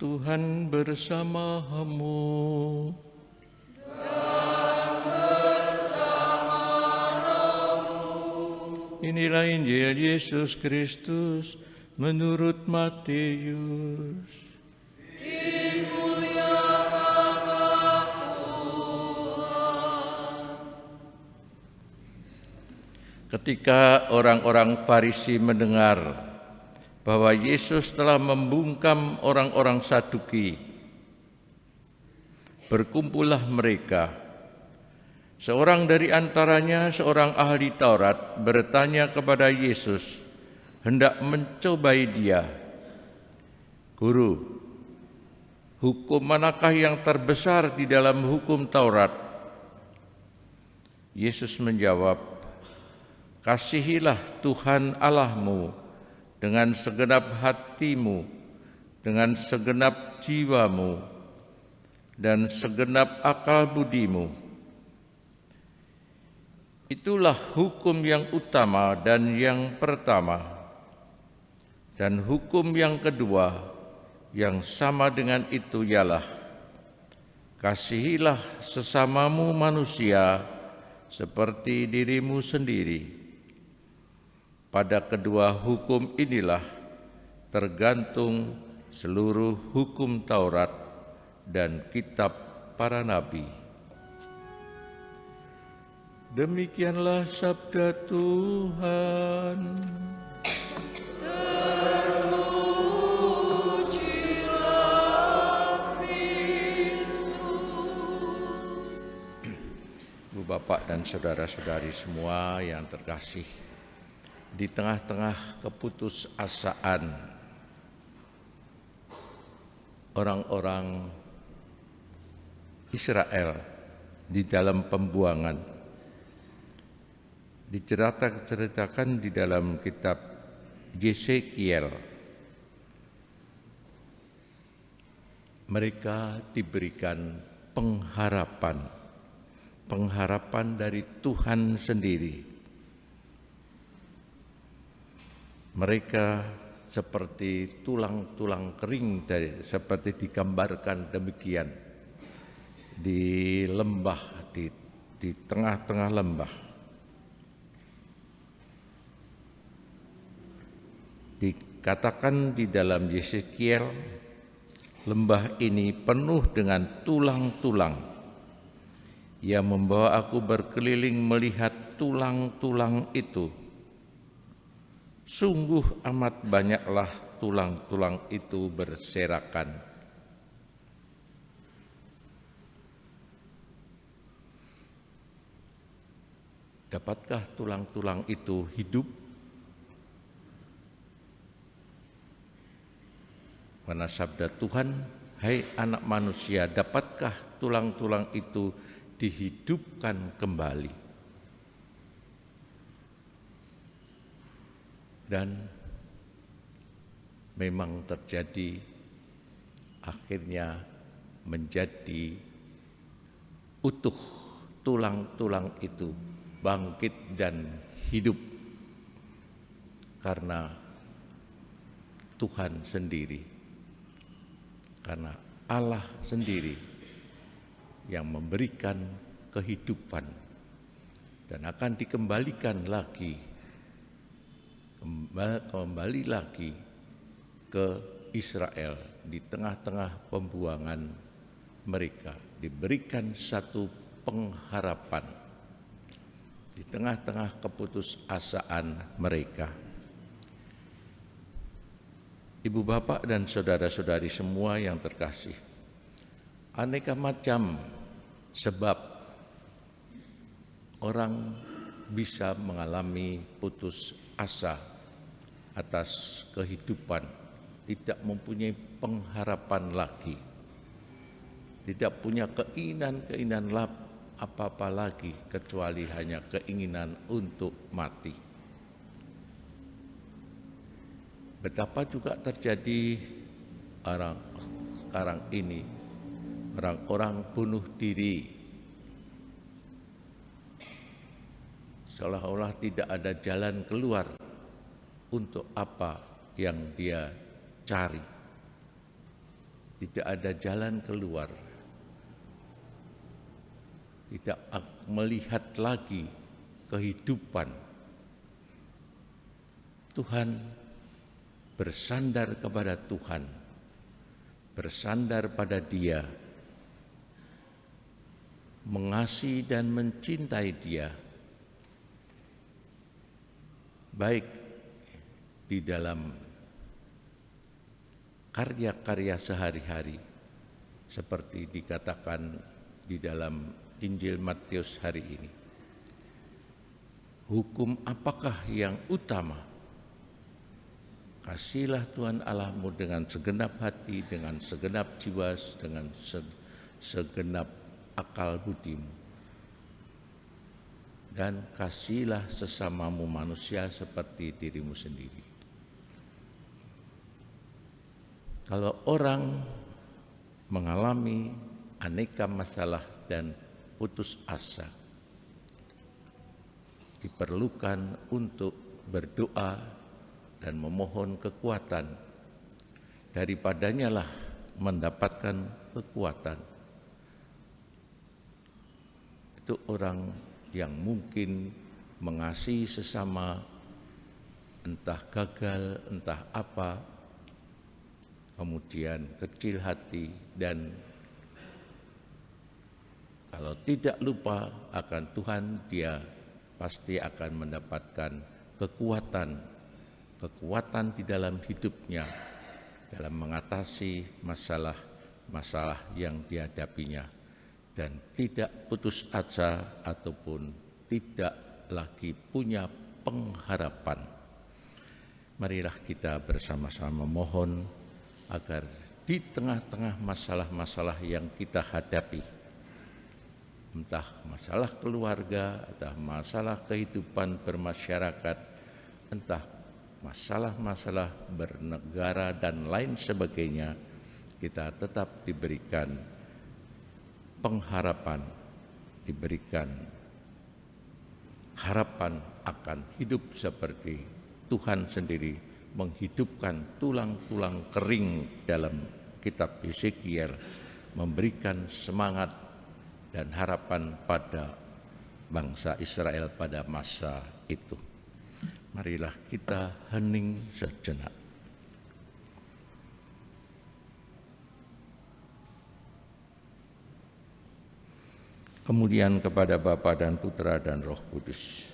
Tuhan bersamamu. Inilah Injil Yesus Kristus menurut Matius. Dimuliakanlah Tuhan. Ketika orang-orang Farisi mendengar bahwa Yesus telah membungkam orang-orang Saduki, berkumpullah mereka. Seorang dari antaranya, seorang ahli Taurat, bertanya kepada Yesus, hendak mencobai dia. Guru, hukum manakah yang terbesar di dalam hukum Taurat? Yesus menjawab, kasihilah Tuhan Allahmu dengan segenap hatimu, dengan segenap jiwamu, dan segenap akal budimu. Itulah hukum yang utama dan yang pertama. Dan hukum yang kedua yang sama dengan itu ialah, kasihilah sesamamu manusia seperti dirimu sendiri. Pada kedua hukum inilah tergantung seluruh hukum Taurat dan kitab para nabi. Demikianlah sabda Tuhan. Terpujilah Kristus. Ibu bapak dan saudara-saudari semua yang terkasih, di tengah-tengah keputusasaan orang-orang Israel di dalam pembuangan, diceritakan di dalam kitab Yesekiel, mereka diberikan pengharapan dari Tuhan sendiri. Mereka seperti tulang-tulang kering, seperti digambarkan demikian di lembah, di tengah-tengah lembah. Dikatakan di dalam Yesekiel, lembah ini penuh dengan tulang-tulang. Ia membawa aku berkeliling melihat tulang-tulang itu. Sungguh amat banyaklah tulang-tulang itu berserakan. Dapatkah tulang-tulang itu hidup? Mana sabda Tuhan, hai anak manusia, dapatkah tulang-tulang itu dihidupkan kembali? Dan memang terjadi, akhirnya menjadi utuh, tulang-tulang itu bangkit dan hidup karena Tuhan sendiri. Karena Allah sendiri yang memberikan kehidupan dan akan dikembalikan lagi, kembali lagi ke Israel di tengah-tengah pembuangan mereka. Diberikan satu pengharapan di tengah-tengah keputusasaan mereka. Ibu bapak dan saudara-saudari semua yang terkasih, aneka macam sebab orang bisa mengalami putus asa atas kehidupan, tidak mempunyai pengharapan lagi, tidak punya keinginan apa-apa lagi kecuali hanya keinginan untuk mati. Betapa juga terjadi sekarang ini orang-orang bunuh diri, seolah-olah tidak ada jalan keluar untuk apa yang dia cari. Tidak ada jalan keluar. Tidak melihat lagi kehidupan. Tuhan bersandar kepada Tuhan, bersandar pada Dia, mengasihi dan mencintai Dia, baik di dalam karya-karya sehari-hari, seperti dikatakan di dalam Injil Matius hari ini. Hukum apakah yang utama? Kasihilah Tuhan Allahmu dengan segenap hati, dengan segenap jiwa, dengan segenap akal budimu. Dan kasihilah sesamamu manusia seperti dirimu sendiri. Kalau orang mengalami aneka masalah dan putus asa, diperlukan untuk berdoa dan memohon kekuatan. Daripadanya lah mendapatkan kekuatan. Itu orang yang mungkin mengasihi sesama, entah gagal, entah apa, kemudian kecil hati, dan kalau tidak lupa akan Tuhan, dia pasti akan mendapatkan kekuatan di dalam hidupnya, dalam mengatasi masalah-masalah yang dihadapinya, dan tidak putus asa ataupun tidak lagi punya pengharapan. Marilah kita bersama-sama mohon agar di tengah-tengah masalah-masalah yang kita hadapi, entah masalah keluarga, entah masalah kehidupan bermasyarakat, entah masalah-masalah bernegara dan lain sebagainya, kita tetap diberikan pengharapan, diberikan harapan akan hidup seperti Tuhan sendiri menghidupkan tulang-tulang kering dalam kitab Yeskiel, memberikan semangat dan harapan pada bangsa Israel pada masa itu. Marilah kita hening sejenak. Kemudian kepada Bapa dan Putra dan Roh Kudus.